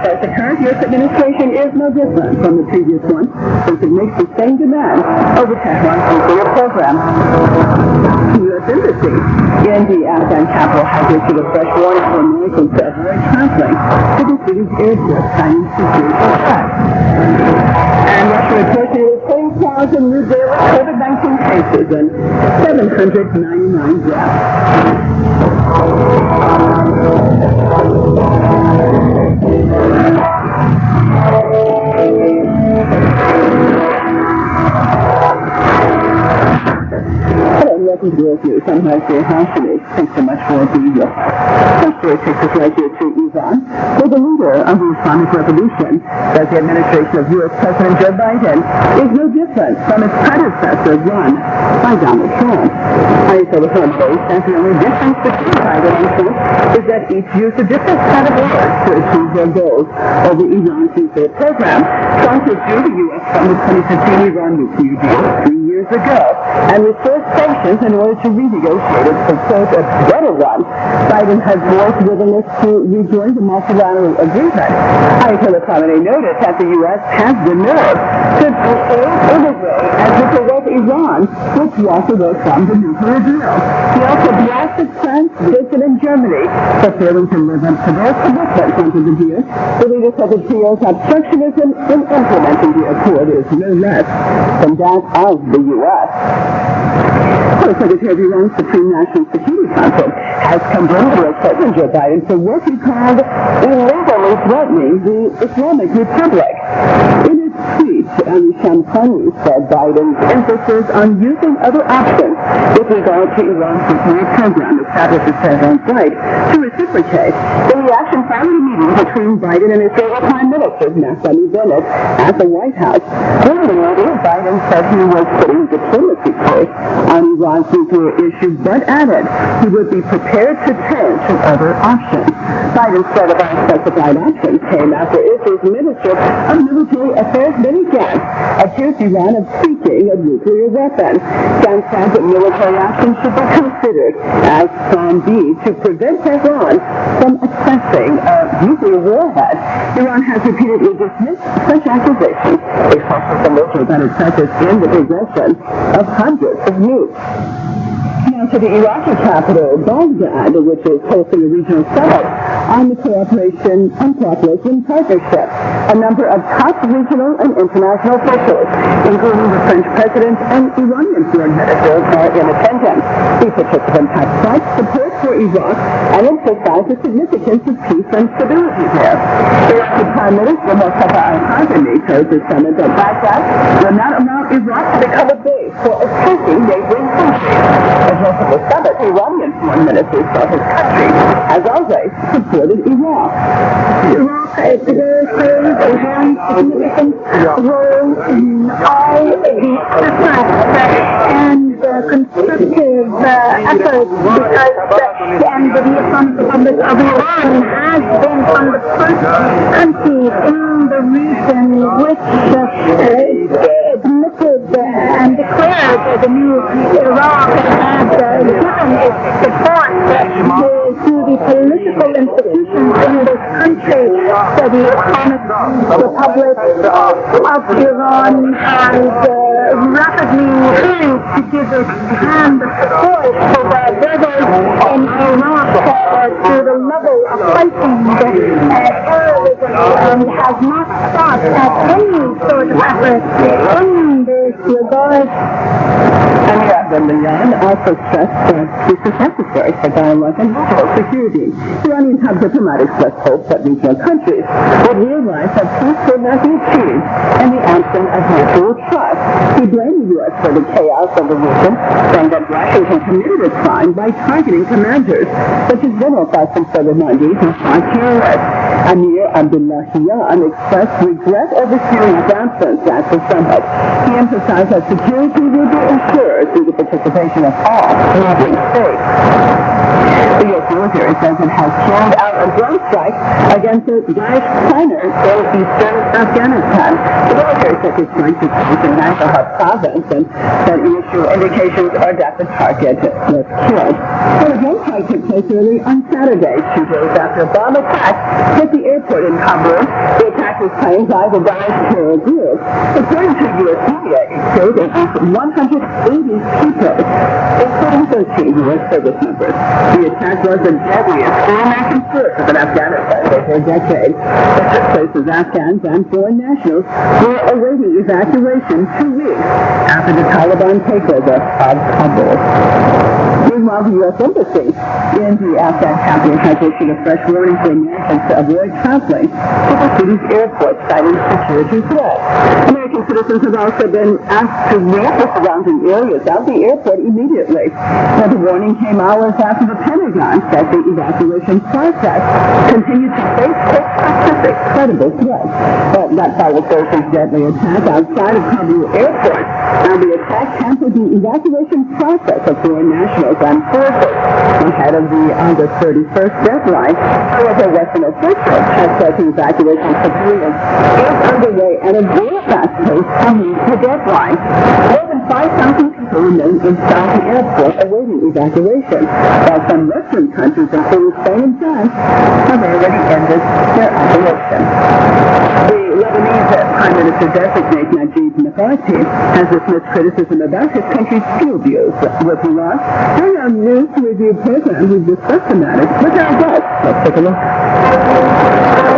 But the current U.S. administration is no different from the previous one, since it makes the same demands over Tehran's nuclear program. The U.S. Embassy in the Afghan capital has issued a fresh warning for Americans to avoid traveling to the city's airport, citing security threats. And Russia reports nearly 20,000 new daily COVID-19 cases and 799 deaths. Hello, welcome to World News. I'm Leslie Hashimi. Thanks so much for being with us. First story takes us right here to Iran, where the leader of the Islamic Revolution says the administration of U.S. President Joe Biden is no different from its predecessor run by Donald Trump. I said the front page that the only difference between Biden and Trump is that each used a different set of words to achieve their goals over Iran's nuclear program. Trump withdrew the U.S. from the 2015 Iran nuclear deal 3 years ago and restored sanctions in order to renegotiate it for, quote, a better one. Biden has voiced willingness to rejoin the multilateral agreement. Ayatollah Khamenei noted that the U.S. has the nerve to behave in a way as if it was Iran, which walked away from the nuclear deal. He also blasted France, Britain, and Germany for failing to live up to their commitments under the deal. The leader said the trio's obstructionism in implementing the accord is no less than that of the U.S. Secretary of Iran's Supreme National Security Council has condemned U.S. President Joe Biden for what he called illegally threatening the Islamic Republic. In his speech, Ali Shamkhani said Biden's emphasis on using other options with regard to Iran's nuclear program establishes Tehran's right to reciprocate. The reaction followed a meeting between Biden and Israeli Prime Minister Naftali Bennett at the White House. During the meeting, Biden said he was putting diplomacy first on Iran's nuclear issue, but added he would be prepared to turn to other options. Biden's threat of unspecified options came after Israel's Minister of Military Affairs Benny Gantz accused Iran of seeking a nuclear weapon. Gantz said that military options should be considered as Plan B to prevent Tehran from accessing a nuclear warhead. Iran has repeatedly dismissed such accusations, especially from Israel that it such as in the possession of hundreds of nukes. Now to the Iraqi capital, Baghdad, which is hosting a regional summit on the cooperation and cooperation partnership. A number of top regional and international officials, including the French president and Iranian foreign minister, are in attendance. These participants have pledged support for Iraq and emphasized the significance of peace and stability there. Iraqi Prime Minister Mustafa al-Kazemi told the summit that Baghdad will not allow Iraq to become a base for attacking neighboring countries. As well as the summit, Iranian foreign minister said his country has always supported Iraq. Iraq has played a very significant role in all the efforts and constructive efforts because the Islamic Republic of Iran has been one of the first countries in the region which admitted and declared the new Iraq and had given its support to the political institutions in this country. So the Islamic Republic of Iran has rapidly moved to give its hand support to the brothers in Iraq to the level of fighting terrorism and has not stopped at any sort of effort in this regard. Amir Abdullahian also stressed that peace is necessary for dialogue and regional security. Iranian top diplomatics expressed hope that regional countries would realize that peace could not be achieved in the absence of mutual trust. He blamed the U.S. for the chaos of the region, saying that Washington committed a crime by targeting commanders such as General Qasem Soleimani who fought terrorists. Amir Abdullahian expressed regret over Syria's absence at the summit. He emphasized that security will be ensured occurs through the participation of all neighboring states. The U.S. military says it has carried out a drone strike against a Daesh planner in eastern Afghanistan. The military said the strike took place in Nangarhar province and that initial indications are that the target was killed. Well, the drone strike took place early on Saturday, 2 days after a bomb attack hit the airport in Kabul. The attack was claimed by the Daesh terror group. According to U.S. media, it killed at least 180 people, including 13 U.S. service members. The attack was the deadliest foreign conflict within Afghanistan over a decade. It took place as Afghans and foreign nationals were awaiting evacuation 2 weeks after the Taliban takeover of Kabul. Meanwhile, the U.S. Embassy in the Afghan capital has issued a fresh warning for Americans to avoid traveling to the city's airport, citing security threats. American citizens have also been asked to leave the surrounding areas of the airport immediately. Now, the warning came hours after the Pentagon said the evacuation process continued to face specific credible threats. But that followed Thursday's deadly attack outside of Kabul airport. Now, the attack hampered the evacuation process of foreign nationals and forces ahead of the August 31st deadline. However, Western officials have said the evacuation of civilians is underway at a very fast pace to meet the deadline. More than 5,000 people remain inside the airport awaiting evacuation, while some Western countries, including Spain and France, have already ended their operation. The Lebanese Prime Minister-designate Najib Mikati has dismissed criticism about his country's fuel deals with Iran. During our news review program, we discussed the matter with our guests. Let's take a look.